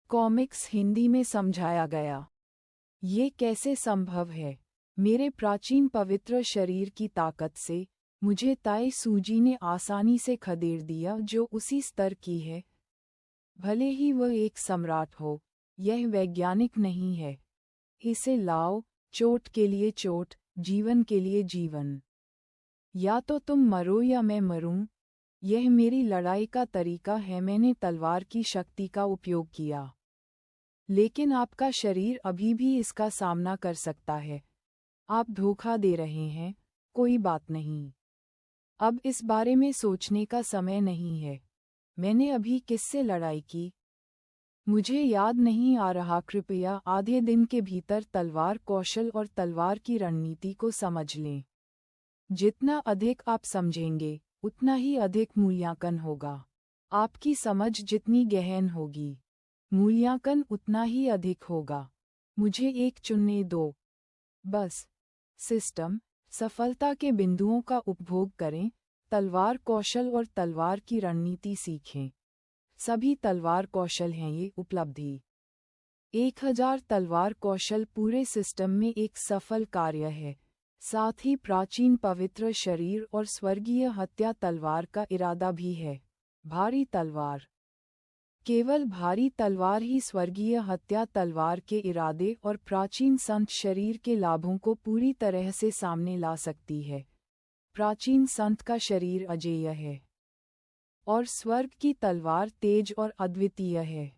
Comics Hindi में समझाया गया। ये कैसे संभव है? मेरे प्राचीन पवित्र शरीर की ताकत से मुझे ताई सूजी ने आसानी से खदेड़ दिया, जो उसी स्तर की है। भले ही वह एक सम्राट हो, यह वैज्ञानिक नहीं है। इसे लाओ, चोट के लिए चोट, जीवन के लिए जीवन। या तो तुम मरो या मैं मरूं। यह मेरी लड़ाई का तरीका है। मैंने तलवार की शक्ति का उपयोग किया, लेकिन आपका शरीर अभी भी इसका सामना कर सकता है। आप धोखा दे रहे हैं। कोई बात नहीं। अब इस बारे में सोचने का समय नहीं है। मैंने अभी किससे लड़ाई की? मुझे याद नहीं आ रहा। कृपया आधे दिन के भीतर तलवार कौशल और तलवार की रणनीति को समझ लें। जितना अधिक आप समझेंगे, उतना ही अधिक मूल्यांकन होगा। आपकी समझ जितनी गहन होगी, मूल्यांकन उतना ही अधिक होगा। मुझे एक चुनने दो, बस। सिस्टम, सफलता के बिंदुओं का उपभोग करें, तलवार कौशल और तलवार की रणनीति सीखें। सभी तलवार कौशल हैं ये उपलब्धि। 1000 तलवार कौशल पूरे सिस्टम में एक सफल कार्य है। साथ ही प्राचीन पवित्र शरीर और स्वर्गीय हत्या तलवार का इरादा भी है। भारी तलवार। केवल भारी तलवार ही स्वर्गीय हत्या तलवार के इरादे और प्राचीन संत शरीर के लाभों को पूरी तरह से सामने ला सकती है। प्राचीन संत का शरीर अजेय है, और स्वर्ग की तलवार तेज और अद्वितीय है।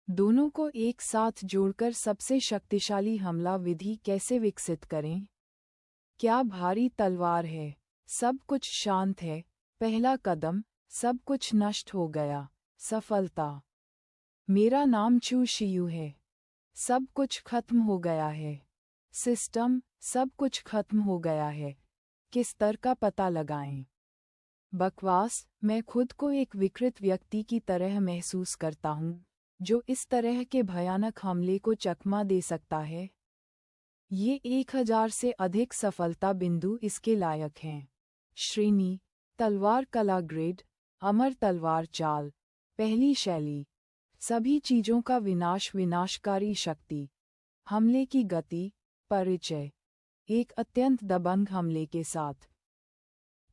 दोनों को एक साथ जोड़कर सबसे शक्तिशाली हमला विधि कैसे विकसित करें? क्या भारी तलवार है? सब कुछ शांत है। पहला कदम, सब कुछ नष्ट हो गया। सफलता। मेरा नाम चू शियू है। सब कुछ खत्म हो गया है। सिस्टम, सब कुछ खत्म हो गया है। किस स्तर का पता लगाएं? बकवास। मैं खुद को एक विकृत व्यक्ति की तरह महसूस करता हूँ, जो इस तरह के भयानक हमले को चकमा दे सकता है। ये 1000 से अधिक सफलता बिंदु इसके लायक हैं। श्रेणी, तलवार कला ग्रेड, अमर तलवार चाल, पहली शैली। सभी चीजों का विनाश, विनाशकारी शक्ति, हमले की गति, परिचय। एक अत्यंत दबंग हमले के साथ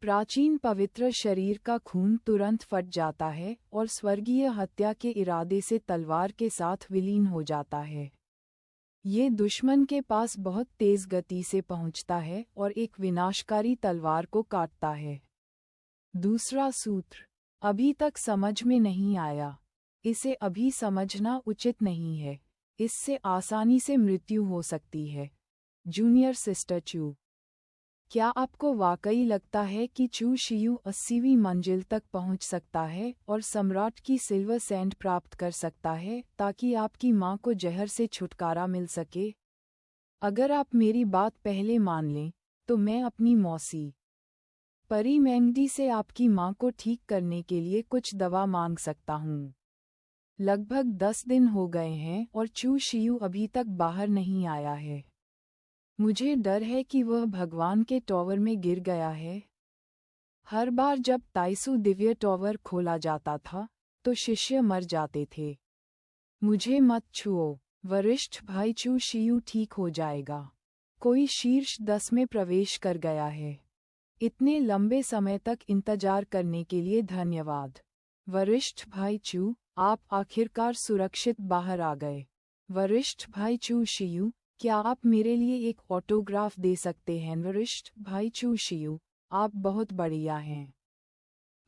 प्राचीन पवित्र शरीर का खून तुरंत फट जाता है और स्वर्गीय हत्या के इरादे से तलवार के साथ विलीन हो जाता है। ये दुश्मन के पास बहुत तेज गति से पहुंचता है और एक विनाशकारी तलवार को काटता है। दूसरा सूत्र अभी तक समझ में नहीं आया। इसे अभी समझना उचित नहीं है। इससे आसानी से मृत्यु हो सकती है। जूनियर सिस्टर चू। क्या आपको वाकई लगता है कि चू शियू 80वीं मंजिल तक पहुंच सकता है और सम्राट की सिल्वर सैंड प्राप्त कर सकता है ताकि आपकी मां को जहर से छुटकारा मिल सके? अगर आप मेरी बात पहले मान लें, तो मैं अपनी मौसी परी मैंगडी से आपकी मां को ठीक करने के लिए कुछ दवा मांग सकता हूँ। लगभग 10 दिन हो गए हैं और चू शियू अभी तक बाहर नहीं आया है। मुझे डर है कि वह भगवान के टॉवर में गिर गया है। हर बार जब ताइसु दिव्य टॉवर खोला जाता था, तो शिष्य मर जाते थे। मुझे मत छुओ। वरिष्ठ भाई चू शियू ठीक हो जाएगा। कोई शीर्ष 10 में प्रवेश कर गया है। इतने लंबे समय तक इंतजार करने के लिए धन्यवाद। वरिष्ठ भाई चू, आप आखिरकार सुरक्षित बाहर आ गए। वरिष्ठ भाई चू शियू, क्या आप मेरे लिए एक ऑटोग्राफ दे सकते हैं? वरिष्ठ भाई चू शियू, आप बहुत बढ़िया हैं।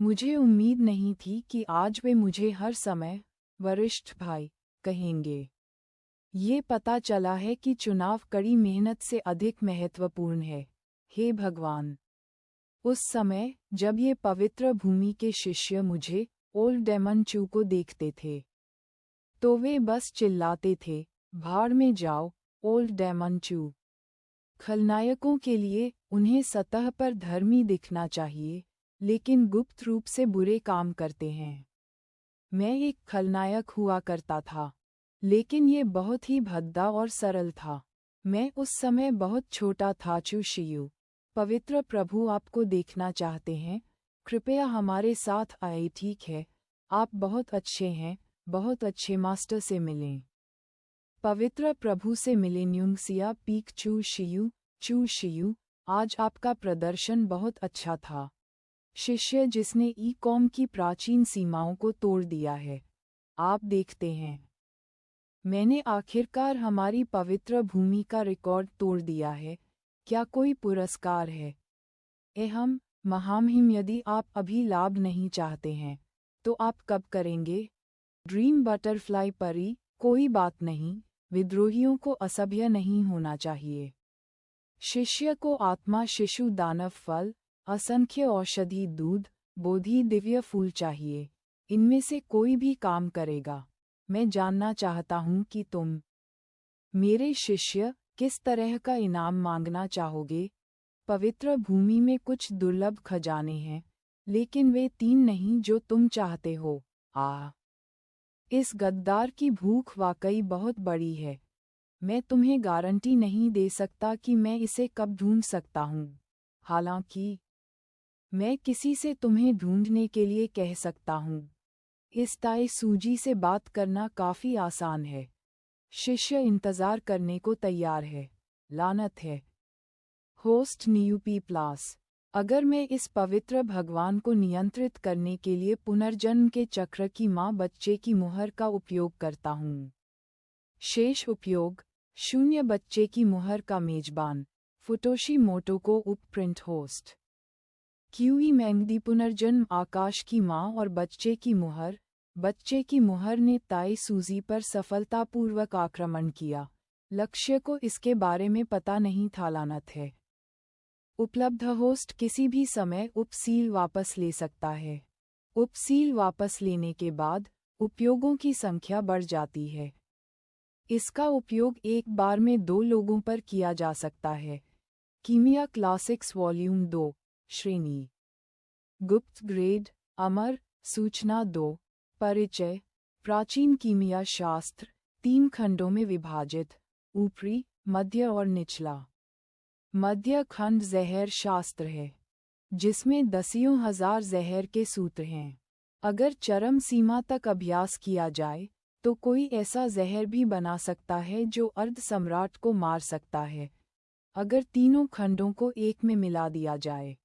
मुझे उम्मीद नहीं थी कि आज वे मुझे हर समय वरिष्ठ भाई कहेंगे। ये पता चला है कि चुनाव कड़ी मेहनत से अधिक महत्वपूर्ण है। हे भगवान! उस समय जब ये पवित्र भूमि के शिष्य मुझे ओल्ड डेमन चू को देखते थे, तो वे बस चिल्लाते थे, भाड़ में जाओ ओल्ड डेमन चू। खलनायकों के लिए उन्हें सतह पर धर्मी दिखना चाहिए, लेकिन गुप्त रूप से बुरे काम करते हैं। मैं एक खलनायक हुआ करता था, लेकिन ये बहुत ही भद्दा और सरल था। मैं उस समय बहुत छोटा था। चू शियू, पवित्र प्रभु आपको देखना चाहते हैं। कृपया हमारे साथ आए। ठीक है, आप बहुत अच्छे हैं। बहुत अच्छे मास्टर से मिलें। पवित्र प्रभु से मिले। न्यूंगसिया पीक चू शियू, आज आपका प्रदर्शन बहुत अच्छा था। शिष्य जिसने ई-कॉम की प्राचीन सीमाओं को तोड़ दिया है। आप देखते हैं, मैंने आखिरकार हमारी पवित्र भूमि का रिकॉर्ड तोड़ दिया है। क्या कोई पुरस्कार है? एहम महामहिम, यदि आप अभी लाभ नहीं चाहते हैं तो आप कब करेंगे? ड्रीम बटरफ्लाई परी, कोई बात नहीं, विद्रोहियों को असभ्य नहीं होना चाहिए। शिष्य को आत्मा, शिशु दानव फल, असंख्य औषधि दूध, बोधि दिव्य फूल चाहिए। इनमें से कोई भी काम करेगा। मैं जानना चाहता हूँ कि तुम, मेरे शिष्य, किस तरह का इनाम मांगना चाहोगे? पवित्र भूमि में कुछ दुर्लभ खजाने हैं, लेकिन वे 3 नहीं जो तुम चाहते हो। इस गद्दार की भूख वाकई बहुत बड़ी है। मैं तुम्हें गारंटी नहीं दे सकता कि मैं इसे कब ढूंढ सकता हूँ। हालांकि मैं किसी से तुम्हें ढूंढने के लिए कह सकता हूँ। इस ताई सूजी से बात करना काफी आसान है। शिष्य इंतजार करने को तैयार है। लानत है। होस्ट न्यूपी प्लस, अगर मैं इस पवित्र भगवान को नियंत्रित करने के लिए पुनर्जन्म के चक्र की माँ बच्चे की मुहर का उपयोग करता हूँ। शेष उपयोग 0 बच्चे की मुहर का मेजबान फुटोशी मोटो को उपप्रिंट होस्ट। क्यूई मैंगदी पुनर्जन्म आकाश की माँ और बच्चे की मुहर। बच्चे की मुहर ने ताई सूजी पर सफलतापूर्वक आक्रमण किया। लक्ष्य को इसके बारे में पता नहीं था। लानत है। उपलब्ध होस्ट किसी भी समय उपसील वापस ले सकता है। उपसील वापस लेने के बाद उपयोगों की संख्या बढ़ जाती है। इसका उपयोग एक बार में 2 लोगों पर किया जा सकता है। कीमिया क्लासिक्स वॉल्यूम 2, श्रेणी गुप्त ग्रेड, अमर, सूचना 2, परिचय, प्राचीन कीमिया शास्त्र, 3 खंडों में विभाजित, ऊपरी, मध्य और निचला। मध्य खंड जहर शास्त्र है, जिसमें दसियों हजार जहर के सूत्र हैं। अगर चरम सीमा तक अभ्यास किया जाए तो कोई ऐसा जहर भी बना सकता है जो अर्ध सम्राट को मार सकता है। अगर तीनों खंडों को एक में मिला दिया जाए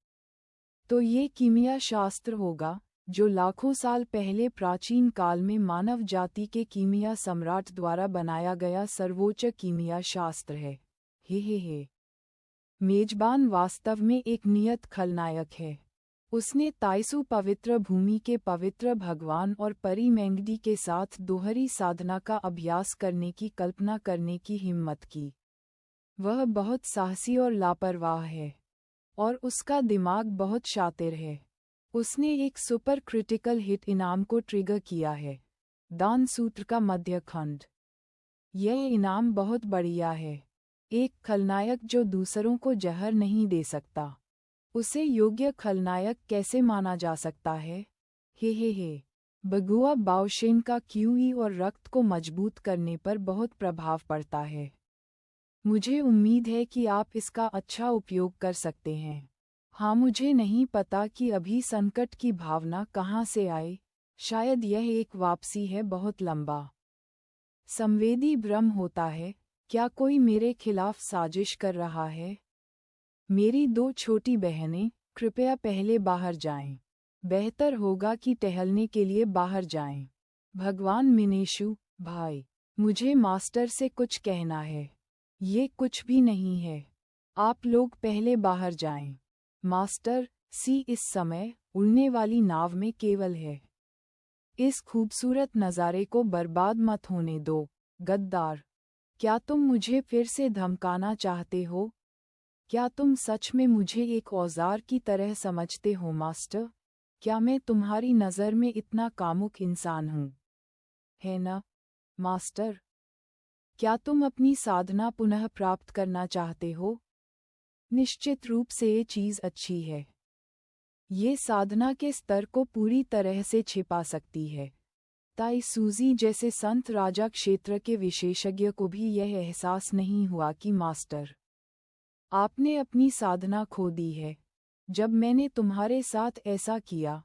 तो ये कीमिया शास्त्र होगा, जो लाखों साल पहले प्राचीन काल में मानव जाति के कीमिया सम्राट द्वारा बनाया गया सर्वोच्च कीमिया शास्त्र है। हे। मेजबान वास्तव में एक नियत खलनायक है। उसने ताइसु पवित्र भूमि के पवित्र भगवान और परी मैंगडी के साथ दोहरी साधना का अभ्यास करने की कल्पना करने की हिम्मत की। वह बहुत साहसी और लापरवाह है, और उसका दिमाग बहुत शातिर है। उसने एक सुपर क्रिटिकल हिट इनाम को ट्रिगर किया है, दान सूत्र का मध्य खंड। यह इनाम बहुत बढ़िया है। एक खलनायक जो दूसरों को जहर नहीं दे सकता, उसे योग्य खलनायक कैसे माना जा सकता है? हे। बगुआ बाओशेन का क्यूई और रक्त को मजबूत करने पर बहुत प्रभाव पड़ता है। मुझे उम्मीद है कि आप इसका अच्छा उपयोग कर सकते हैं। हाँ, मुझे नहीं पता कि अभी संकट की भावना कहाँ से आए। शायद यह एक वापसी है बहुत लंबा। संवेदी भ्रम होता है। क्या कोई मेरे खिलाफ साजिश कर रहा है? मेरी 2 छोटी बहनें, कृपया पहले बाहर जाएं। बेहतर होगा कि टहलने के लिए बाहर जाएं। भगवान मिनेशु, भाई, मुझे मास्टर से कुछ कहना है। ये कुछ भी नहीं है। आप लोग पहले बाहर जाएं। मास्टर सी इस समय उड़ने वाली नाव में केवल है। इस खूबसूरत नज़ारे को बर्बाद मत होने दो, गद्दार। क्या तुम मुझे फिर से धमकाना चाहते हो? क्या तुम सच में मुझे एक औजार की तरह समझते हो मास्टर? क्या मैं तुम्हारी नज़र में इतना कामुक इंसान हूँ? है ना, मास्टर? क्या तुम अपनी साधना पुनः प्राप्त करना चाहते हो? निश्चित रूप से ये चीज़ अच्छी है। ये साधना के स्तर को पूरी तरह से छिपा सकती है। ताई सूजी जैसे संत राजा क्षेत्र के विशेषज्ञ को भी यह एहसास नहीं हुआ कि मास्टर, आपने अपनी साधना खो दी है। जब मैंने तुम्हारे साथ ऐसा किया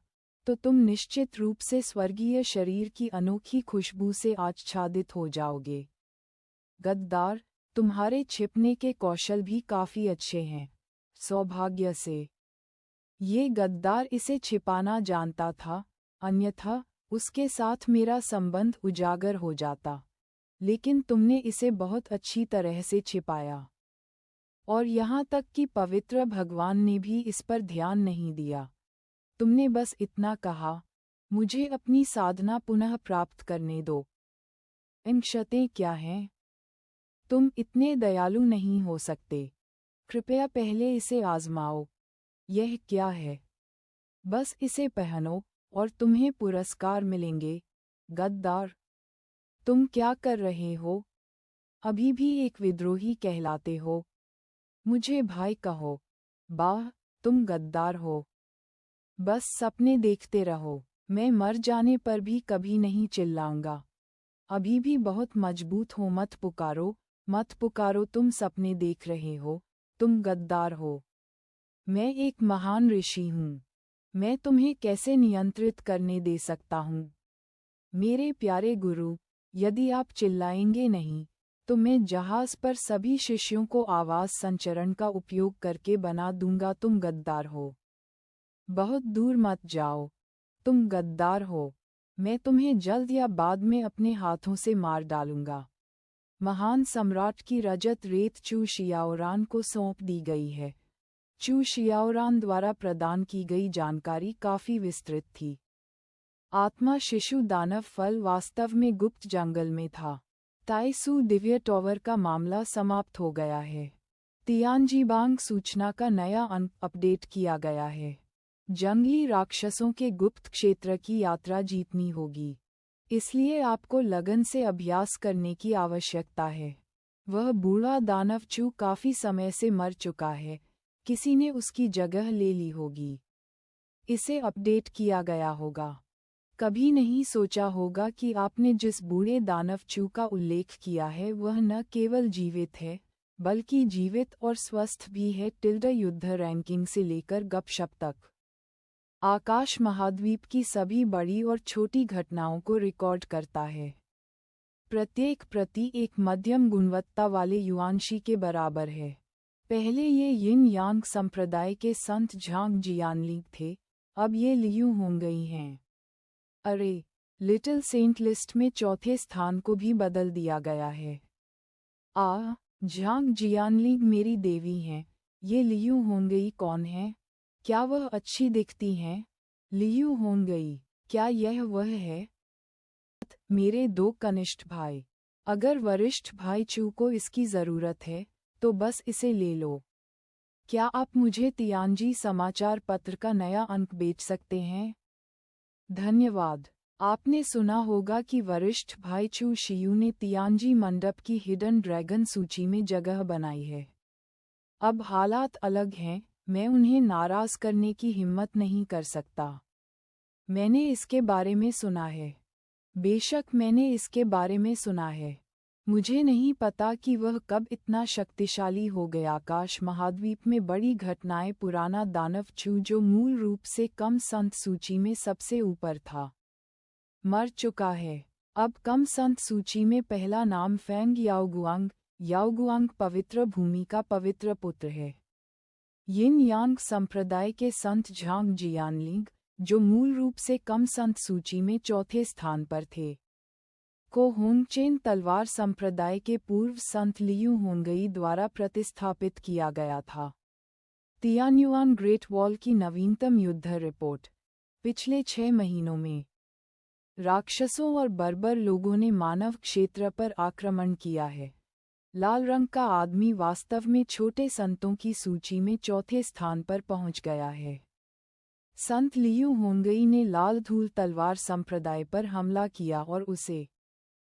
तो तुम निश्चित रूप से स्वर्गीय शरीर की अनोखी खुशबू से आच्छादित हो जाओगे। गद्दार, तुम्हारे छिपने के कौशल भी काफी अच्छे हैं। सौभाग्य से ये गद्दार इसे छिपाना जानता था, अन्यथा उसके साथ मेरा संबंध उजागर हो जाता। लेकिन तुमने इसे बहुत अच्छी तरह से छिपाया। और यहाँ तक कि पवित्र भगवान ने भी इस पर ध्यान नहीं दिया। तुमने बस इतना कहा, मुझे अपनी साधना पुनः प्राप्त करने दो। इन शर्तें क्या हैं? तुम इतने दयालु नहीं हो सकते। कृपया पहले इसे आजमाओ। यह क्या है? बस इसे पहनो और तुम्हें पुरस्कार मिलेंगे। गद्दार, तुम क्या कर रहे हो? अभी भी एक विद्रोही कहलाते हो। मुझे भाई कहो। वाह, तुम गद्दार हो। बस सपने देखते रहो। मैं मर जाने पर भी कभी नहीं चिल्लाऊंगा। अभी भी बहुत मजबूत हो, मत पुकारो, मत पुकारो। तुम सपने देख रहे हो, तुम गद्दार हो। मैं एक महान ऋषि हूँ। मैं तुम्हें कैसे नियंत्रित करने दे सकता हूँ? मेरे प्यारे गुरु, यदि आप चिल्लाएंगे नहीं, तो मैं जहाज पर सभी शिष्यों को आवाज संचरण का उपयोग करके बना दूंगा। तुम गद्दार हो। बहुत दूर मत जाओ। तुम गद्दार हो। मैं तुम्हें जल्द या बाद में अपने हाथों से मार डालूंगा। महान सम्राट की रजत रेत चू शियाओरान को सौंप दी गई है। चू शियाओरान द्वारा प्रदान की गई जानकारी काफी विस्तृत थी। आत्मा शिशु दानव फल वास्तव में गुप्त जंगल में था। ताइसू दिव्य टॉवर का मामला समाप्त हो गया है। तियानजीबांग सूचना का नया अंक अपडेट किया गया है। जंगली राक्षसों के गुप्त क्षेत्र की यात्रा जीतनी होगी। इसलिए आपको लगन से अभ्यास करने की आवश्यकता है। वह बूढ़ा दानव चू काफी समय से मर चुका है। किसी ने उसकी जगह ले ली होगी। इसे अपडेट किया गया होगा। कभी नहीं सोचा होगा कि आपने जिस बूढ़े दानव चू का उल्लेख किया है वह न केवल जीवित है, बल्कि जीवित और स्वस्थ भी है। युद्ध रैंकिंग से लेकर गपशप तक आकाश महाद्वीप की सभी बड़ी और छोटी घटनाओं को रिकॉर्ड करता है। प्रत्येक प्रति एक मध्यम गुणवत्ता वाले युआनशी के बराबर है। पहले ये यिन यांग संप्रदाय के संत झांग जियानलिंग थे, अब ये लियू होंगई हैं। अरे, लिटिल सेंट लिस्ट में चौथे स्थान को भी बदल दिया गया है। झांग जियानलिंग मेरी देवी हैं। ये लियू होंगई कौन है? क्या वह अच्छी दिखती हैं? लियू होंगई, क्या यह वह है? मेरे दो कनिष्ठ भाई। अगर वरिष्ठ भाई चू को इसकी जरूरत है, तो बस इसे ले लो। क्या आप मुझे तियानजी समाचार पत्र का नया अंक बेच सकते हैं? धन्यवाद। आपने सुना होगा कि वरिष्ठ भाई चू शियू ने तियानजी मंडप की हिडन ड्रैगन सूची में जगह बनाई है। अब हालात अलग हैं, मैं उन्हें नाराज करने की हिम्मत नहीं कर सकता। मैंने इसके बारे में सुना है। बेशक मैंने इसके बारे में सुना है। मुझे नहीं पता कि वह कब इतना शक्तिशाली हो गया। आकाश महाद्वीप में बड़ी घटनाएं। पुराना दानव चू जो मूल रूप से कम संत सूची में सबसे ऊपर था, मर चुका है। अब कम संत सूची में पहला नाम फेंग याओगुआंग। याओगुआंग पवित्र भूमि का पवित्र पुत्र है। यिन यांग संप्रदाय के संत झांग जियानलिंग, जो मूल रूप से कम संत सूची में चौथे स्थान पर थे, को होंगचेन तलवार संप्रदाय के पूर्व संत लियू होंगई द्वारा प्रतिस्थापित किया गया था। तियान्युआन ग्रेट वॉल की नवीनतम युद्ध रिपोर्ट। पिछले 6 महीनों में राक्षसों और बर्बर लोगों ने मानव क्षेत्र पर आक्रमण किया है। लाल रंग का आदमी वास्तव में छोटे संतों की सूची में चौथे स्थान पर पहुंच गया है। संत लियू होंगई ने लाल धूल तलवार संप्रदाय पर हमला किया और उसे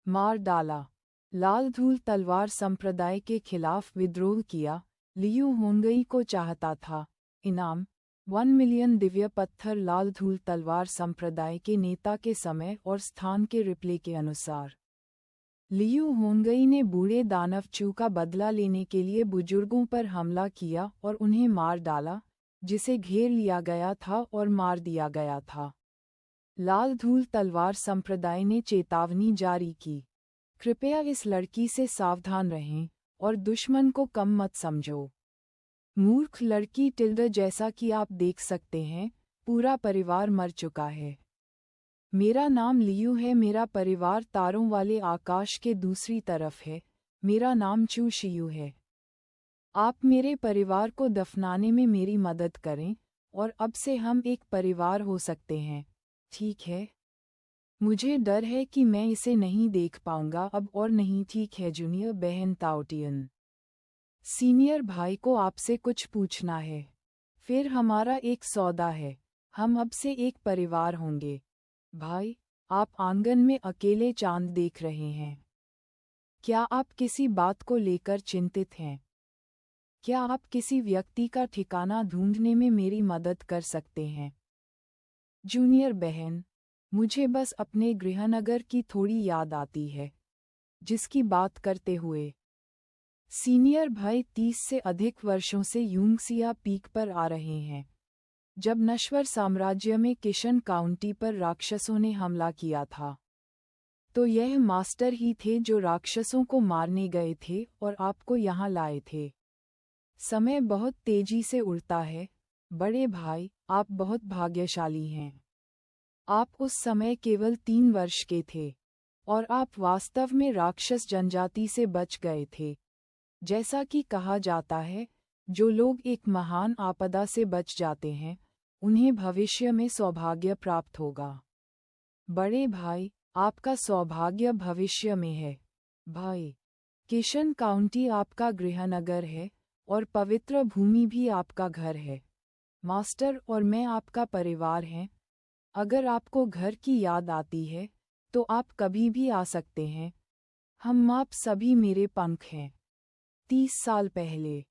मार डाला। लाल धूल तलवार संप्रदाय के खिलाफ विद्रोह किया। लियू होंगई को चाहता था। इनाम 1 मिलियन दिव्य पत्थर। लाल धूल तलवार संप्रदाय के नेता के समय और स्थान के रिप्ले के अनुसार लियू होंगई ने बूढ़े दानव चू का बदला लेने के लिए बुजुर्गों पर हमला किया और उन्हें मार डाला, जिसे घेर लिया गया था और मार दिया गया था। लाल धूल तलवार संप्रदाय ने चेतावनी जारी की। कृपया इस लड़की से सावधान रहें और दुश्मन को कम मत समझो। मूर्ख लड़की टिल्डा, जैसा कि आप देख सकते हैं, पूरा परिवार मर चुका है। मेरा नाम लियू है, मेरा परिवार तारों वाले आकाश के दूसरी तरफ है। मेरा नाम चू शियू है। आप मेरे परिवार को दफनाने में मेरी मदद करें और अब से हम एक परिवार हो सकते हैं, ठीक है? मुझे डर है कि मैं इसे नहीं देख पाऊंगा अब और नहीं, ठीक है जूनियर बहन ताओटियन। सीनियर भाई को आपसे कुछ पूछना है। फिर हमारा एक सौदा है, हम अब से एक परिवार होंगे। भाई, आप आंगन में अकेले चांद देख रहे हैं। क्या आप किसी बात को लेकर चिंतित हैं? क्या आप किसी व्यक्ति का ठिकाना ढूंढने में मेरी मदद कर सकते हैं? जूनियर बहन, मुझे बस अपने गृहनगर की थोड़ी याद आती है। जिसकी बात करते हुए सीनियर भाई 30 से अधिक वर्षों से यूंगसिया पीक पर आ रहे हैं। जब नश्वर साम्राज्य में किशन काउंटी पर राक्षसों ने हमला किया था, तो यह मास्टर ही थे जो राक्षसों को मारने गए थे और आपको यहाँ लाए थे। समय बहुत तेजी से उड़ता है, बड़े भाई, आप बहुत भाग्यशाली हैं। आप उस समय केवल 3 वर्ष के थे और आप वास्तव में राक्षस जनजाति से बच गए थे। जैसा कि कहा जाता है, जो लोग एक महान आपदा से बच जाते हैं, उन्हें भविष्य में सौभाग्य प्राप्त होगा। बड़े भाई, आपका सौभाग्य भविष्य में है। भाई, किशन काउंटी आपका गृहनगर है और पवित्र भूमि भी आपका घर है। मास्टर और मैं आपका परिवार हैं। अगर आपको घर की याद आती है, तो आप कभी भी आ सकते हैं। हम आप सभी मेरे पंख हैं। 30 साल पहले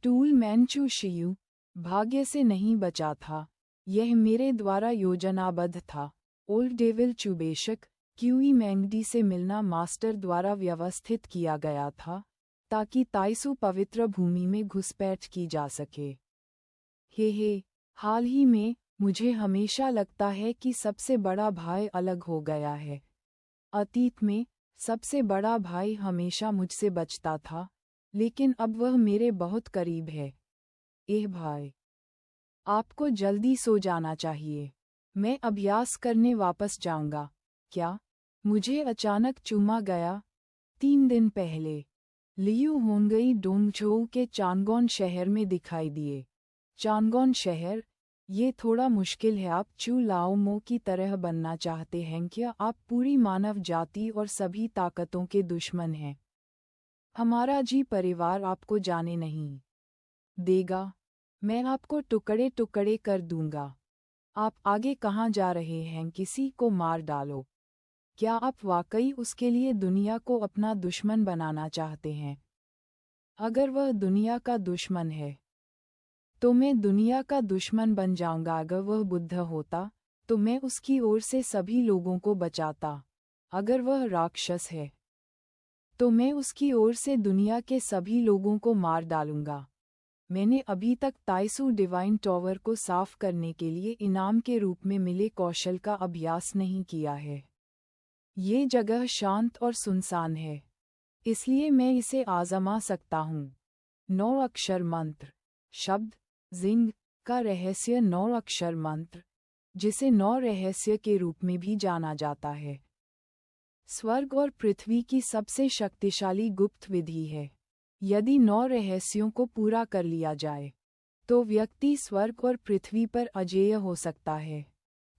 टूल मैनचू शियू भाग्य से नहीं बचा था। यह मेरे द्वारा योजनाबद्ध था। ओल्ड डेविल चुबेशक क्यूई मैंगडी से मिलना मास्टर द्वारा व्यवस्थित किया गया था, ताकि ताइसु पवित्र भूमि में घुसपैठ की जा सके। हे, हाल ही में, मुझे हमेशा लगता है कि सबसे बड़ा भाई अलग हो गया है। अतीत में, सबसे बड़ा भाई हमेशा मुझसे बचता था, लेकिन अब वह मेरे बहुत करीब है। भाई, आपको जल्दी सो जाना चाहिए। मैं अभ्यास करने वापस जाऊंगा। क्या? मुझे अचानक चूमा गया। 3 दिन पहले लियू होंगई डोंगझोउ के चांगोन शहर में दिखाई दिए। चांगोन शहर, ये थोड़ा मुश्किल है। आप चू लाओ मो की तरह बनना चाहते हैं क्या? आप पूरी मानव जाति और सभी ताकतों के दुश्मन हैं। हमारा जी परिवार आपको जाने नहीं देगा। मैं आपको टुकड़े टुकड़े कर दूंगा। आप आगे कहाँ जा रहे हैं? किसी को मार डालो। क्या आप वाकई उसके लिए दुनिया को अपना दुश्मन बनाना चाहते हैं? अगर वह दुनिया का दुश्मन है, तो मैं दुनिया का दुश्मन बन जाऊंगा। अगर वह बुद्ध होता, तो मैं उसकी ओर से सभी लोगों को बचाता। अगर वह राक्षस है, तो मैं उसकी ओर से दुनिया के सभी लोगों को मार डालूंगा। मैंने अभी तक ताइसु डिवाइन टॉवर को साफ करने के लिए इनाम के रूप में मिले कौशल का अभ्यास नहीं किया है। ये जगह शांत और सुनसान है, इसलिए मैं इसे आजमा सकता हूँ। 9 अक्षर मंत्र शब्द जिंग का रहस्य 9 अक्षर मंत्र, जिसे 9 रहस्य के रूप में भी जाना जाता है, स्वर्ग और पृथ्वी की सबसे शक्तिशाली गुप्त विधि है। यदि 9 रहस्यों को पूरा कर लिया जाए, तो व्यक्ति स्वर्ग और पृथ्वी पर अजेय हो सकता है।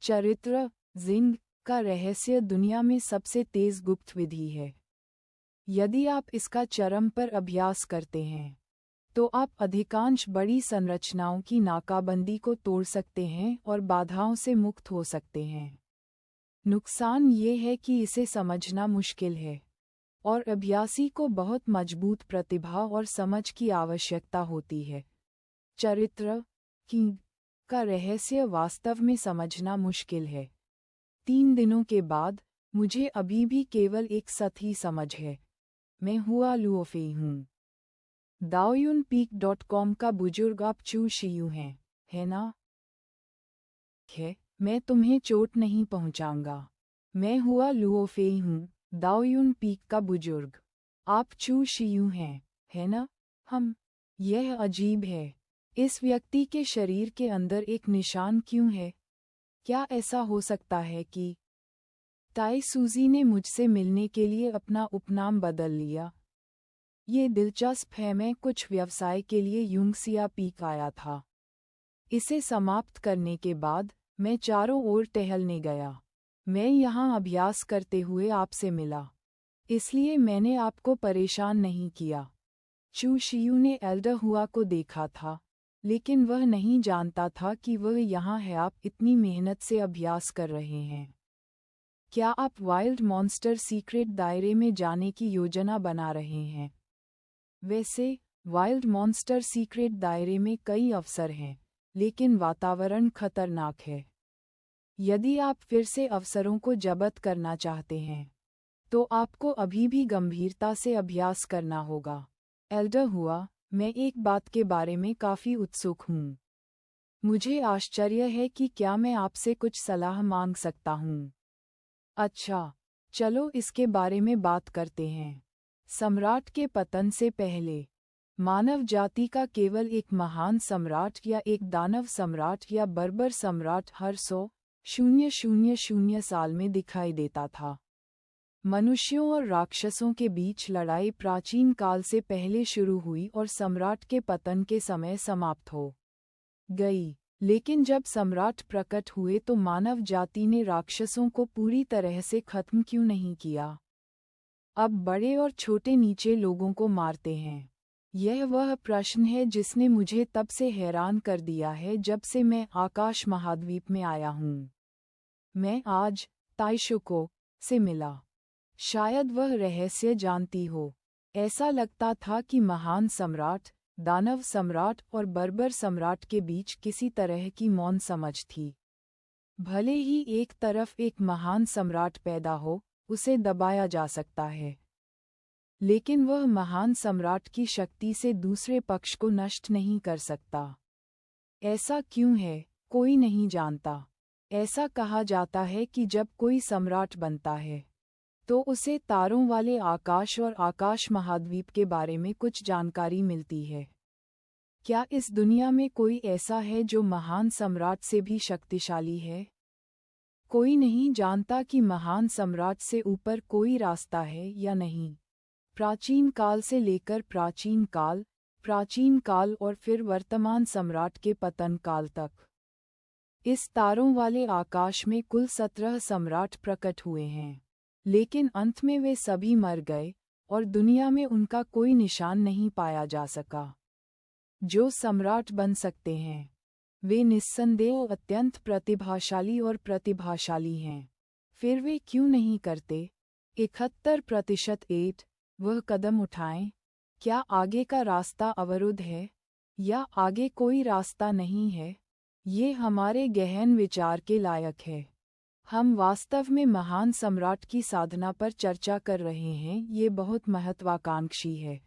चरित्र जिंग का रहस्य दुनिया में सबसे तेज गुप्त विधि है। यदि आप इसका चरम पर अभ्यास करते हैं, तो आप अधिकांश बड़ी संरचनाओं की नाकाबंदी को तोड़ सकते हैं और बाधाओं से मुक्त हो सकते हैं। नुकसान ये है कि इसे समझना मुश्किल है और अभ्यासी को बहुत मजबूत प्रतिभा और समझ की आवश्यकता होती है। चरित्र किंग का रहस्य वास्तव में समझना मुश्किल है। 3 दिनों के बाद, मुझे अभी भी केवल एक सतही समझ है। मैं हुआ लुओफे हूँ। daoyunpeak.com का बुजुर्ग आप चू शियू हैं, है ना? है, मैं तुम्हें चोट नहीं पहुंचाऊंगा। मैं हुआ लुओफेई हूँ, दाओयुन पीक का बुजुर्ग। आप चू शियू हैं, है ना? यह अजीब है। इस व्यक्ति के शरीर के अंदर एक निशान क्यों है? क्या ऐसा हो सकता है कि ताई सूजी ने मुझसे मिलने के लिए अपना उपनाम बदल लिया? ये दिलचस्प है। मैं कुछ व्यवसाय के लिए यूंगसिया पीक आया था। इसे समाप्त करने के बाद मैं चारों ओर टहलने गया। मैं यहाँ अभ्यास करते हुए आपसे मिला, इसलिए मैंने आपको परेशान नहीं किया। चू शियू ने एल्डर हुआ को देखा था, लेकिन वह नहीं जानता था कि वह यहाँ है। आप इतनी मेहनत से अभ्यास कर रहे हैं। क्या आप वाइल्ड मॉन्स्टर सीक्रेट दायरे में जाने की योजना बना रहे हैं? वैसे वाइल्ड मॉन्स्टर सीक्रेट दायरे में कई अवसर हैं, लेकिन वातावरण खतरनाक है। यदि आप फिर से अवसरों को जब्त करना चाहते हैं, तो आपको अभी भी गंभीरता से अभ्यास करना होगा। एल्डर हुआ, मैं एक बात के बारे में काफ़ी उत्सुक हूँ। मुझे आश्चर्य है कि क्या मैं आपसे कुछ सलाह मांग सकता हूँ। अच्छा, चलो इसके बारे में बात करते हैं। सम्राट के पतन से पहले मानव जाति का केवल एक महान सम्राट या एक दानव सम्राट या बर्बर सम्राट हर 100,000 साल में दिखाई देता था। मनुष्यों और राक्षसों के बीच लड़ाई प्राचीन काल से पहले शुरू हुई और सम्राट के पतन के समय समाप्त हो गई। लेकिन जब सम्राट प्रकट हुए तो मानव जाति ने राक्षसों को पूरी तरह से खत्म क्यों नहीं किया? अब बड़े और छोटे नीचे लोगों को मारते हैं। यह वह प्रश्न है जिसने मुझे तब से हैरान कर दिया है जब से मैं आकाश महाद्वीप में आया हूँ। मैं आज ताइशुको से मिला। शायद वह रहस्य जानती हो। ऐसा लगता था कि महान सम्राट, दानव सम्राट और बर्बर सम्राट के बीच किसी तरह की मौन समझ थी। भले ही एक तरफ एक महान सम्राट पैदा हो, उसे दबाया जा सकता है, लेकिन वह महान सम्राट की शक्ति से दूसरे पक्ष को नष्ट नहीं कर सकता। ऐसा क्यों है, कोई नहीं जानता। ऐसा कहा जाता है कि जब कोई सम्राट बनता है, तो उसे तारों वाले आकाश और आकाश महाद्वीप के बारे में कुछ जानकारी मिलती है। क्या इस दुनिया में कोई ऐसा है जो महान सम्राट से भी शक्तिशाली है? कोई नहीं जानता कि महान सम्राट से ऊपर कोई रास्ता है या नहीं। प्राचीन काल से लेकर प्राचीन काल और फिर वर्तमान सम्राट के पतन काल तक, इस तारों वाले आकाश में कुल 17 सम्राट प्रकट हुए हैं, लेकिन अंत में वे सभी मर गए और दुनिया में उनका कोई निशान नहीं पाया जा सका। जो सम्राट बन सकते हैं, वे निस्संदेह अत्यंत प्रतिभाशाली और प्रतिभाशाली हैं। फिर वे क्यों नहीं करते? 71% वह कदम उठाएं। क्या आगे का रास्ता अवरुद्ध है, या आगे कोई रास्ता नहीं है? ये हमारे गहन विचार के लायक है। हम वास्तव में महान सम्राट की साधना पर चर्चा कर रहे हैं। ये बहुत महत्वाकांक्षी है।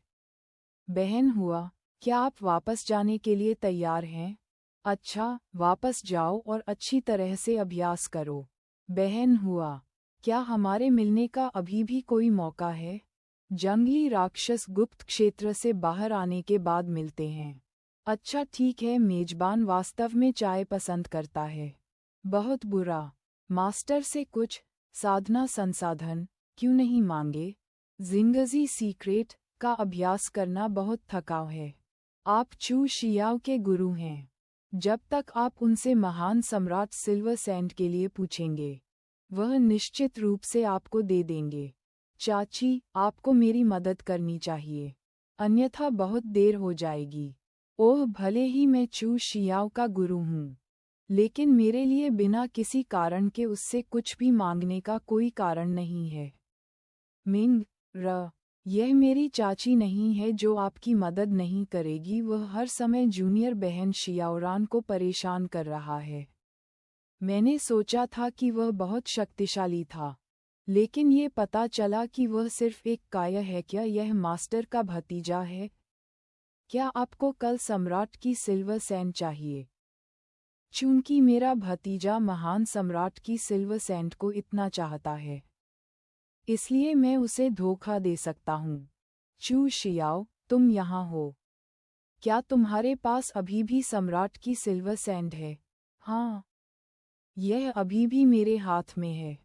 बहन हुआ, क्या आप वापस जाने के लिए तैयार हैं? अच्छा, वापस जाओ और अच्छी तरह से अभ्यास करो। बहन हुआ, क्या हमारे मिलने का अभी भी कोई मौका है? जंगली राक्षस गुप्त क्षेत्र से बाहर आने के बाद मिलते हैं। अच्छा ठीक है। मेजबान वास्तव में चाय पसंद करता है। बहुत बुरा। मास्टर से कुछ साधना संसाधन क्यों नहीं मांगे? जिंगजी सीक्रेट का अभ्यास करना बहुत थकाऊ है। आप चू शियाओ के गुरु हैं। जब तक आप उनसे महान सम्राट सिल्वर सैंड के लिए पूछेंगे, वह निश्चित रूप से आपको दे देंगे। चाची, आपको मेरी मदद करनी चाहिए, अन्यथा बहुत देर हो जाएगी। ओह, भले ही मैं चू शियाओ का गुरु हूँ, लेकिन मेरे लिए बिना किसी कारण के उससे कुछ भी मांगने का कोई कारण नहीं है। मिंग र, यह मेरी चाची नहीं है जो आपकी मदद नहीं करेगी। वह हर समय जूनियर बहन शियाओरान को परेशान कर रहा है। मैंने सोचा था कि वह बहुत शक्तिशाली था, लेकिन ये पता चला कि वह सिर्फ एक काया है। क्या यह मास्टर का भतीजा है? क्या आपको कल सम्राट की सिल्वर सैंड चाहिए? चूंकि मेरा भतीजा महान सम्राट की सिल्वर सैंड को इतना चाहता है, इसलिए मैं उसे धोखा दे सकता हूँ। चू शियाओ, तुम यहाँ हो। क्या तुम्हारे पास अभी भी सम्राट की सिल्वर सैंड है? हाँ, यह अभी भी मेरे हाथ में है।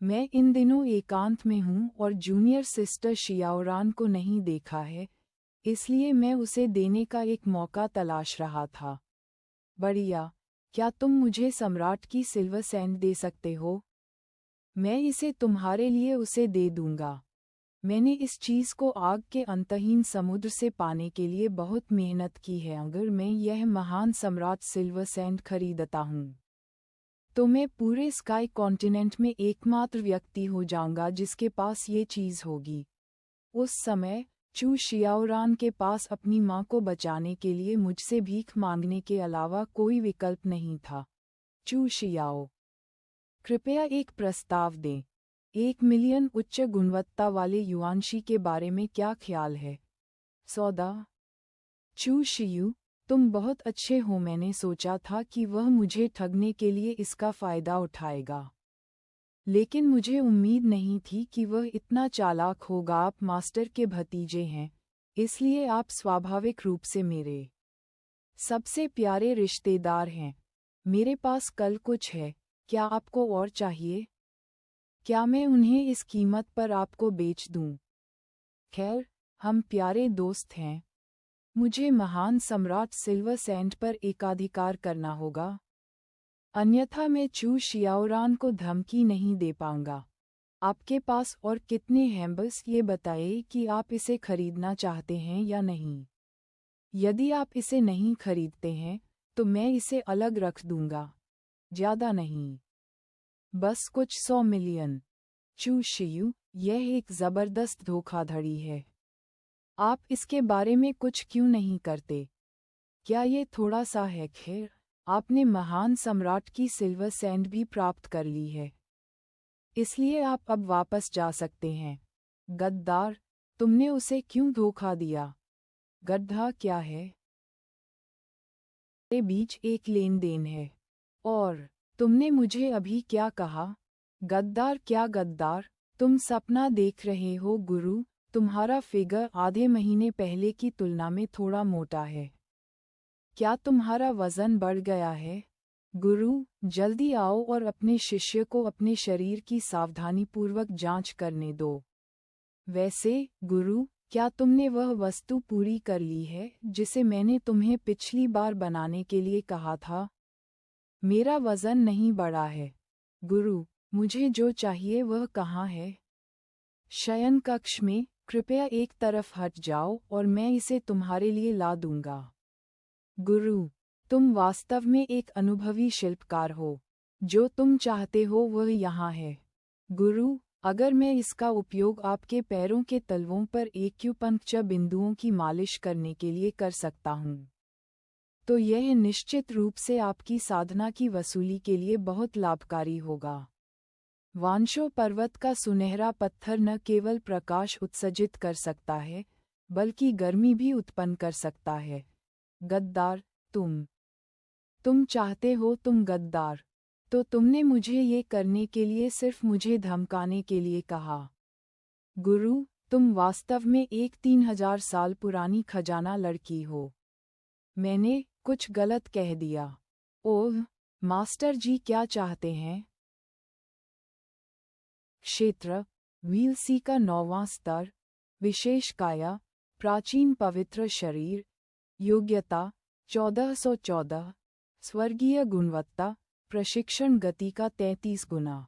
मैं इन दिनों एकांत में हूँ और जूनियर सिस्टर शियाओरान को नहीं देखा है, इसलिए मैं उसे देने का एक मौका तलाश रहा था। बढ़िया, क्या तुम मुझे सम्राट की सिल्वर सैंड दे सकते हो? मैं इसे तुम्हारे लिए उसे दे दूंगा। मैंने इस चीज़ को आग के अंतहीन समुद्र से पाने के लिए बहुत मेहनत की है। अगर मैं यह महान सम्राट सिल्वर सैंड खरीदता हूँ, तो मैं पूरे स्काई कॉन्टिनेंट में एकमात्र व्यक्ति हो जाऊंगा जिसके पास ये चीज़ होगी। उस समय चू शियाओरान के पास अपनी माँ को बचाने के लिए मुझसे भीख मांगने के अलावा कोई विकल्प नहीं था। चू शियाओ, कृपया एक प्रस्ताव दें। 1 मिलियन उच्च गुणवत्ता वाले युआनशी के बारे में क्या ख्याल है? सौदा। चू शियू, तुम बहुत अच्छे हो। मैंने सोचा था कि वह मुझे ठगने के लिए इसका फायदा उठाएगा, लेकिन मुझे उम्मीद नहीं थी कि वह इतना चालाक होगा। आप मास्टर के भतीजे हैं, इसलिए आप स्वाभाविक रूप से मेरे सबसे प्यारे रिश्तेदार हैं। मेरे पास कल कुछ है, क्या आपको और चाहिए? क्या मैं उन्हें इस कीमत पर आपको बेच दूं? खैर, हम प्यारे दोस्त हैं। मुझे महान सम्राट सिल्वर सैंड पर एकाधिकार करना होगा, अन्यथा मैं चू शियाओरान को धमकी नहीं दे पाऊंगा। आपके पास और कितने हैं? बस ये बताइए कि आप इसे खरीदना चाहते हैं या नहीं। यदि आप इसे नहीं खरीदते हैं, तो मैं इसे अलग रख दूंगा। ज़्यादा नहीं, बस कुछ 100 मिलियन। चू शियू, यह एक जबरदस्त धोखाधड़ी है। आप इसके बारे में कुछ क्यों नहीं करते? क्या ये थोड़ा सा है? खैर, आपने महान सम्राट की सिल्वर सैंड भी प्राप्त कर ली है, इसलिए आप अब वापस जा सकते हैं। गद्दार, तुमने उसे क्यों धोखा दिया? गड्ढा क्या है? के बीच एक लेन देन है। और तुमने मुझे अभी क्या कहा? गद्दार? क्या गद्दार? तुम सपना देख रहे हो गुरु। तुम्हारा फिगर आधे महीने पहले की तुलना में थोड़ा मोटा है। क्या तुम्हारा वजन बढ़ गया है? गुरु, जल्दी आओ और अपने शिष्य को अपने शरीर की सावधानीपूर्वक जांच करने दो। वैसे, गुरु, क्या तुमने वह वस्तु पूरी कर ली है जिसे मैंने तुम्हें पिछली बार बनाने के लिए कहा था? मेरा वजन नहीं बढ़ा है। गुरु, मुझे जो चाहिए वह कहाँ है? शयन कक्ष में। कृपया एक तरफ हट जाओ और मैं इसे तुम्हारे लिए ला दूंगा। गुरु, तुम वास्तव में एक अनुभवी शिल्पकार हो। जो तुम चाहते हो वह यहाँ है। गुरु, अगर मैं इसका उपयोग आपके पैरों के तलवों पर एक्यूपंक्चर बिंदुओं की मालिश करने के लिए कर सकता हूँ, तो यह निश्चित रूप से आपकी साधना की वसूली के लिए बहुत लाभकारी होगा। वांशो पर्वत का सुनहरा पत्थर न केवल प्रकाश उत्सर्जित कर सकता है, बल्कि गर्मी भी उत्पन्न कर सकता है। गद्दार, तुम चाहते हो? तुम गद्दार, तो तुमने मुझे ये करने के लिए सिर्फ मुझे धमकाने के लिए कहा। गुरु, तुम वास्तव में एक 3000 साल पुरानी खजाना लड़की हो। मैंने कुछ गलत कह दिया। ओह, मास्टर जी क्या चाहते हैं? क्षेत्र, वीलसी का 9वां स्तर, विशेष काया, प्राचीन पवित्र शरीर, योग्यता 1414, स्वर्गीय गुणवत्ता, प्रशिक्षण गति का 33 गुना।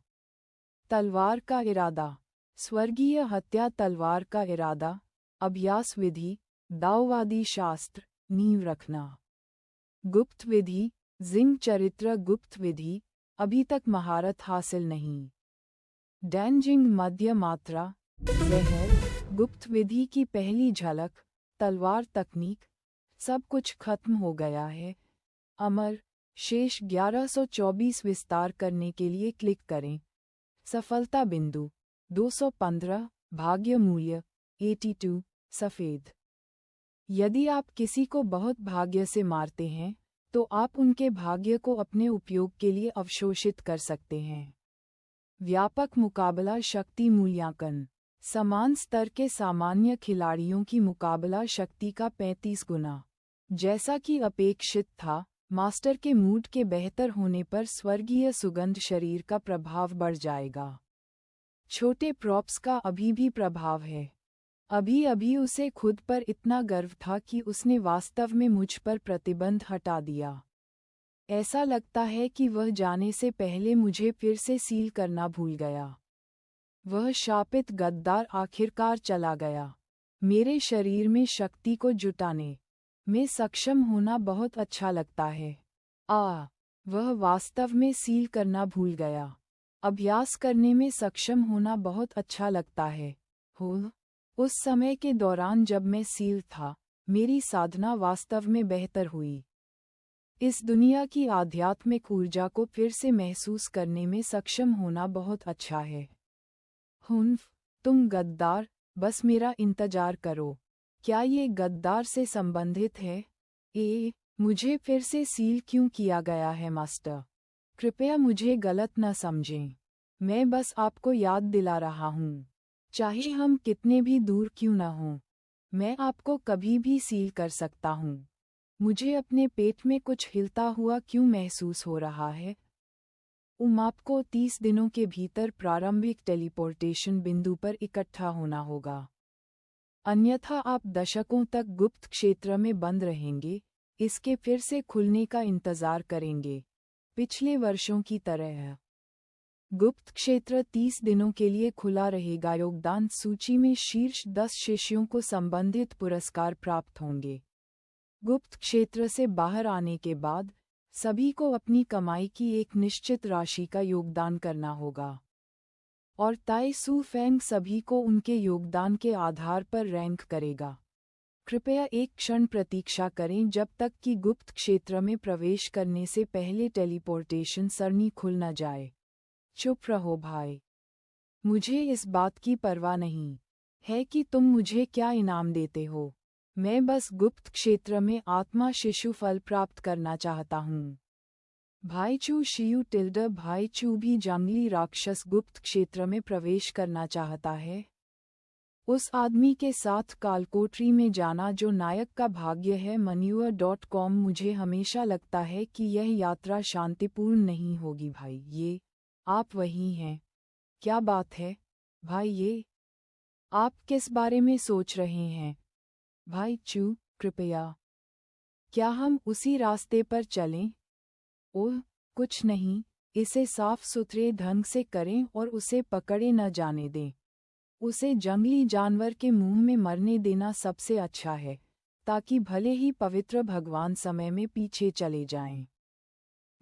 तलवार का इरादा, स्वर्गीय हत्या तलवार का इरादा, अभ्यास विधि, दाओवादी शास्त्र, नींव रखना। गुप्त विधि, जिंग चरित्र गुप्त विधि, अभी तक महारत हासिल नहीं। डैनजिंग मध्य मात्रा, जहर, गुप्त विधि की पहली झलक, तलवार तकनीक, सब कुछ खत्म हो गया है। अमर, शेष 1124 विस्तार करने के लिए क्लिक करें। सफलता बिंदु 215, भाग्य मूल्य 82, सफ़ेद। यदि आप किसी को बहुत भाग्य से मारते हैं, तो आप उनके भाग्य को अपने उपयोग के लिए अवशोषित कर सकते हैं। व्यापक मुकाबला शक्ति मूल्यांकन। समान स्तर के सामान्य खिलाड़ियों की मुकाबला शक्ति का 35 गुना। जैसा कि अपेक्षित था, मास्टर के मूड के बेहतर होने पर स्वर्गीय सुगंध शरीर का प्रभाव बढ़ जाएगा। छोटे प्रॉप्स का अभी भी प्रभाव है। अभी अभी उसे खुद पर इतना गर्व था कि उसने वास्तव में मुझ पर प्रतिबंध हटा दिया। ऐसा लगता है कि वह जाने से पहले मुझे फिर से सील करना भूल गया। वह शापित गद्दार आखिरकार चला गया। मेरे शरीर में शक्ति को जुटाने में सक्षम होना बहुत अच्छा लगता है। वह वास्तव में सील करना भूल गया। अभ्यास करने में सक्षम होना बहुत अच्छा लगता है। उस समय के दौरान जब मैं सील था, मेरी साधना वास्तव में बेहतर हुई। इस दुनिया की आध्यात्मिक ऊर्जा को फिर से महसूस करने में सक्षम होना बहुत अच्छा है। तुम गद्दार, बस मेरा इंतजार करो। क्या ये गद्दार से संबंधित है? मुझे फिर से सील क्यों किया गया है मास्टर? कृपया मुझे गलत न समझें। मैं बस आपको याद दिला रहा हूँ। चाहे हम कितने भी दूर क्यों न हों, मैं आपको कभी भी सील कर सकता हूँ। मुझे अपने पेट में कुछ हिलता हुआ क्यों महसूस हो रहा है? आपको 30 दिनों के भीतर प्रारंभिक टेलीपोर्टेशन बिंदु पर इकट्ठा होना होगा। अन्यथा आप दशकों तक गुप्त क्षेत्र में बंद रहेंगे, इसके फिर से खुलने का इंतजार करेंगे, पिछले वर्षों की तरह। गुप्त क्षेत्र 30 दिनों के लिए खुला रहेगा। योगदान सूची में शीर्ष 10 शिष्यों को संबंधित पुरस्कार प्राप्त होंगे। गुप्त क्षेत्र से बाहर आने के बाद सभी को अपनी कमाई की एक निश्चित राशि का योगदान करना होगा, और ताई सू फेंग सभी को उनके योगदान के आधार पर रैंक करेगा। कृपया एक क्षण प्रतीक्षा करें जब तक कि गुप्त क्षेत्र में प्रवेश करने से पहले टेलीपोर्टेशन सरणी खुल न जाए। चुप रहो भाई। मुझे इस बात की परवाह नहीं है कि तुम मुझे क्या इनाम देते हो। मैं बस गुप्त क्षेत्र में आत्मा शिशु फल प्राप्त करना चाहता हूँ। भाई चू शियू टिल्डर भाई चू भी जंगली राक्षस गुप्त क्षेत्र में प्रवेश करना चाहता है। उस आदमी के साथ कालकोठरी में जाना जो नायक का भाग्य है। manure.com। मुझे हमेशा लगता है कि यह यात्रा शांतिपूर्ण नहीं होगी। भाई आप वही हैं। क्या बात है भाई? आप किस बारे में सोच रहे हैं? भाई चू, कृपया, क्या हम उसी रास्ते पर चलें? ओह, कुछ नहीं, इसे साफ सुथरे ढंग से करें और उसे पकड़े न जाने दें। उसे जंगली जानवर के मुंह में मरने देना सबसे अच्छा है, ताकि भले ही पवित्र भगवान समय में पीछे चले जाएं,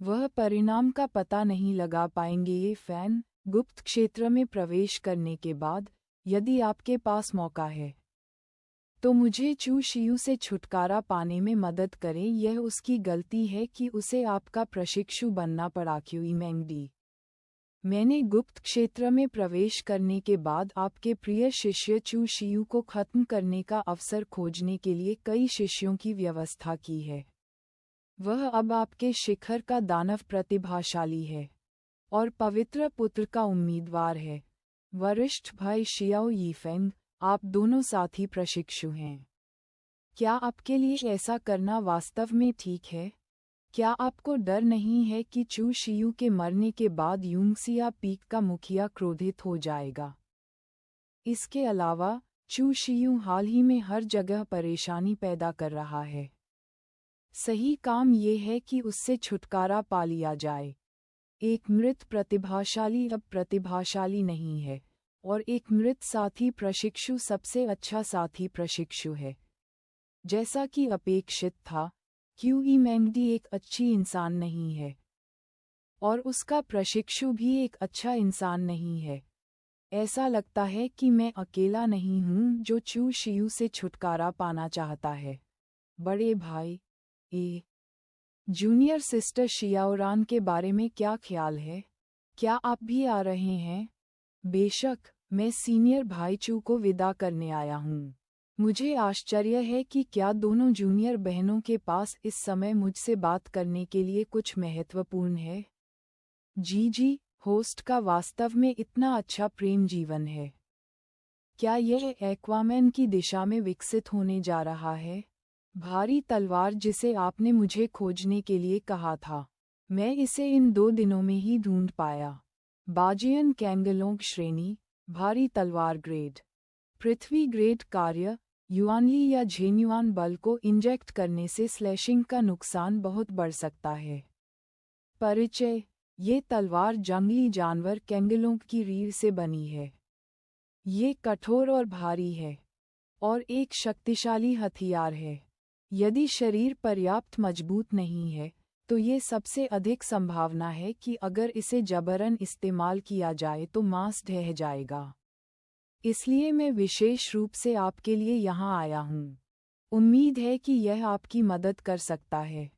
वह परिणाम का पता नहीं लगा पाएंगे। ये फैन गुप्त क्षेत्र में प्रवेश करने के बाद, यदि आपके पास मौका है तो मुझे चू शियू से छुटकारा पाने में मदद करें। यह उसकी गलती है कि उसे आपका प्रशिक्षु बनना पड़ा। क्यूईमेंगडी। मैंने गुप्त क्षेत्र में प्रवेश करने के बाद आपके प्रिय शिष्य चू शियू को खत्म करने का अवसर खोजने के लिए कई शिष्यों की व्यवस्था की है। वह अब आपके शिखर का दानव प्रतिभाशाली है और पवित्र पुत्र का उम्मीदवार है। वरिष्ठ भाई शियाओ यीफेंग, आप दोनों साथी प्रशिक्षु हैं। क्या आपके लिए ऐसा करना वास्तव में ठीक है? क्या आपको डर नहीं है कि चू शियू के मरने के बाद यूंगसिया पीक का मुखिया क्रोधित हो जाएगा? इसके अलावा, चू शियू हाल ही में हर जगह परेशानी पैदा कर रहा है। सही काम ये है कि उससे छुटकारा पा लिया जाए। एक मृत प्रतिभाशाली अब प्रतिभाशाली नहीं है, और एक मृत साथी प्रशिक्षु सबसे अच्छा साथी प्रशिक्षु है। जैसा कि अपेक्षित था, क्यूईमेंगडी एक अच्छी इंसान नहीं है, और उसका प्रशिक्षु भी एक अच्छा इंसान नहीं है। ऐसा लगता है कि मैं अकेला नहीं हूँ जो चू शियू से छुटकारा पाना चाहता है। बड़े भाई जूनियर सिस्टर शियाओरान के बारे में क्या ख्याल है? क्या आप भी आ रहे हैं? बेशक, मैं सीनियर भाई चू को विदा करने आया हूँ। मुझे आश्चर्य है कि क्या दोनों जूनियर बहनों के पास इस समय मुझसे बात करने के लिए कुछ महत्वपूर्ण है। जी, होस्ट का वास्तव में इतना अच्छा प्रेम जीवन है। क्या यह एक्वामैन की दिशा में विकसित होने जा रहा है? भारी तलवार जिसे आपने मुझे खोजने के लिए कहा था, मैं इसे इन 2 दिनों में ही ढूंढ पाया। बाजियन कैंगलोंग श्रेणी, भारी तलवार ग्रेड, पृथ्वी ग्रेड कार्य, युआनली या झेन्युआन बल को इंजेक्ट करने से स्लैशिंग का नुकसान बहुत बढ़ सकता है। परिचय: ये तलवार जंगली जानवर कैंगलोंग की रीढ़ से बनी है। ये कठोर और भारी है और एक शक्तिशाली हथियार है। यदि शरीर पर्याप्त मजबूत नहीं है, तो ये सबसे अधिक संभावना है कि अगर इसे जबरन इस्तेमाल किया जाए तो मांस ढह जाएगा। इसलिए मैं विशेष रूप से आपके लिए यहाँ आया हूँ। उम्मीद है कि यह आपकी मदद कर सकता है।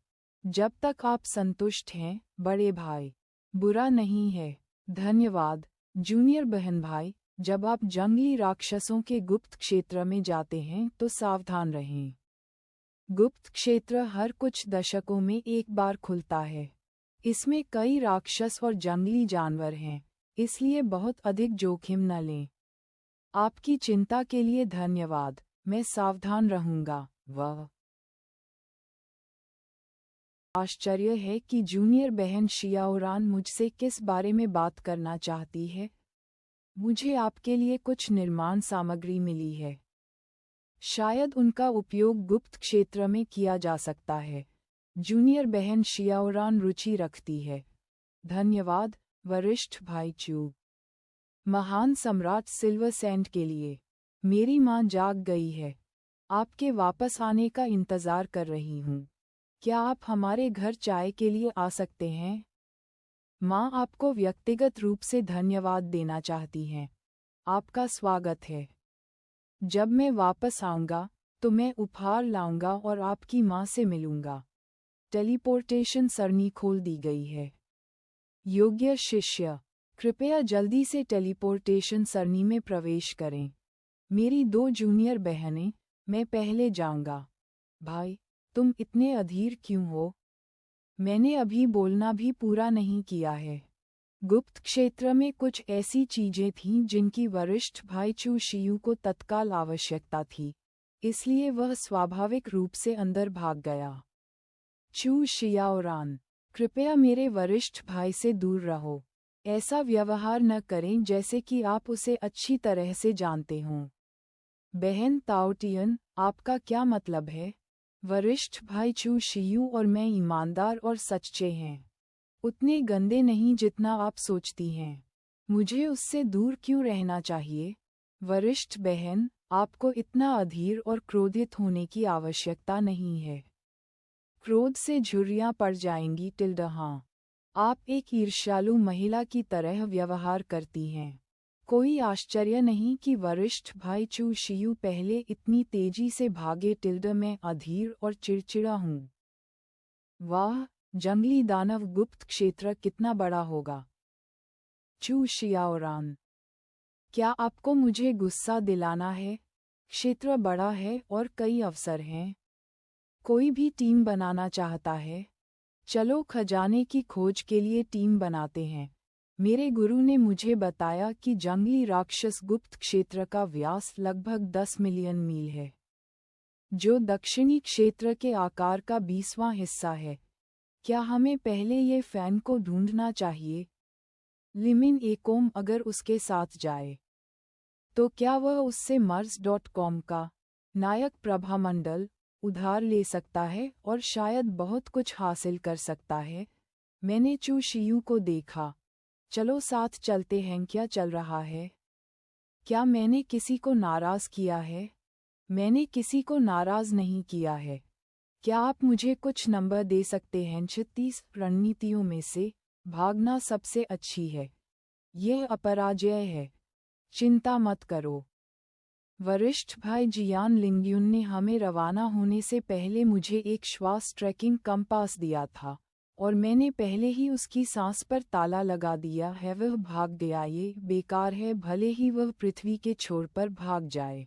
जब तक आप संतुष्ट हैं, बड़े भाई। बुरा नहीं है। धन्यवाद, जूनियर बहन भाई। जब आप जंगली राक्षसों के गुप्त क्षेत्र में जाते हैं तो सावधान रहें। गुप्त क्षेत्र हर कुछ दशकों में एक बार खुलता है। इसमें कई राक्षस और जंगली जानवर हैं, इसलिए बहुत अधिक जोखिम न लें। आपकी चिंता के लिए धन्यवाद, मैं सावधान रहूंगा। वह आश्चर्य है कि जूनियर बहन शियाओरान मुझसे किस बारे में बात करना चाहती है। मुझे आपके लिए कुछ निर्माण सामग्री मिली है। शायद उनका उपयोग गुप्त क्षेत्र में किया जा सकता है। जूनियर बहन शियाओरान रुचि रखती है। धन्यवाद, वरिष्ठ भाई चू। महान सम्राट सिल्वरसैंड के लिए। मेरी माँ जाग गई है। आपके वापस आने का इंतजार कर रही हूँ। क्या आप हमारे घर चाय के लिए आ सकते हैं? माँ आपको व्यक्तिगत रूप से धन्यवाद देना चाहती हैं। आपका स्वागत है। जब मैं वापस आऊँगा तो मैं उपहार लाऊंगा और आपकी माँ से मिलूंगा। टेलीपोर्टेशन सरणी खोल दी गई है। योग्य शिष्य, कृपया जल्दी से टेलीपोर्टेशन सरणी में प्रवेश करें। मेरी 2 जूनियर बहनें, मैं पहले जाऊंगा। भाई, तुम इतने अधीर क्यों हो? मैंने अभी बोलना भी पूरा नहीं किया है। गुप्त क्षेत्र में कुछ ऐसी चीजें थीं जिनकी वरिष्ठ भाई चू शियू को तत्काल आवश्यकता थी, इसलिए वह स्वाभाविक रूप से अंदर भाग गया। चू शियाओरान, कृपया मेरे वरिष्ठ भाई से दूर रहो। ऐसा व्यवहार न करें जैसे कि आप उसे अच्छी तरह से जानते हों। बहन ताओटियन, आपका क्या मतलब है? वरिष्ठ भाई चू शियू और मैं ईमानदार और सच्चे हैं। उतने गंदे नहीं जितना आप सोचती हैं। मुझे उससे दूर क्यों रहना चाहिए? वरिष्ठ बहन, आपको इतना अधीर और क्रोधित होने की आवश्यकता नहीं है। क्रोध से झुर्रियां पड़ जाएंगी। हाँ, आप एक ईर्ष्यालु महिला की तरह व्यवहार करती हैं। कोई आश्चर्य नहीं कि वरिष्ठ भाई चू शियू पहले इतनी तेजी से भागे। मैं अधीर और चिड़चिड़ा हूँ। वाह, जंगली दानव गुप्त क्षेत्र कितना बड़ा होगा। चू शियाओरान, क्या आपको मुझे गुस्सा दिलाना है? क्षेत्र बड़ा है और कई अवसर हैं। कोई भी टीम बनाना चाहता है। चलो खजाने की खोज के लिए टीम बनाते हैं। मेरे गुरु ने मुझे बताया कि जंगली राक्षस गुप्त क्षेत्र का व्यास लगभग 10 मिलियन मील है, जो दक्षिणी क्षेत्र के आकार का 20वां हिस्सा है। क्या हमें पहले ये फैन को ढूंढना चाहिए? लिमिन एकोम अगर उसके साथ जाए, तो क्या वह उससे mars.com का नायक प्रभामंडल उधार ले सकता है और शायद बहुत कुछ हासिल कर सकता है? मैंने चू शियू को देखा। चलो साथ चलते हैं। क्या चल रहा है? क्या मैंने किसी को नाराज किया है? मैंने किसी को नाराज नहीं किया है। क्या आप मुझे कुछ नंबर दे सकते हैं? 36 रणनीतियों में से भागना सबसे अच्छी है। यह अपराजय है। चिंता मत करो। वरिष्ठ भाई जियान लिंग्युन ने हमें रवाना होने से पहले मुझे एक श्वास ट्रैकिंग कंपास दिया था, और मैंने पहले ही उसकी सांस पर ताला लगा दिया है। वह भाग गया। ये बेकार है, भले ही वह पृथ्वी के छोर पर भाग जाए।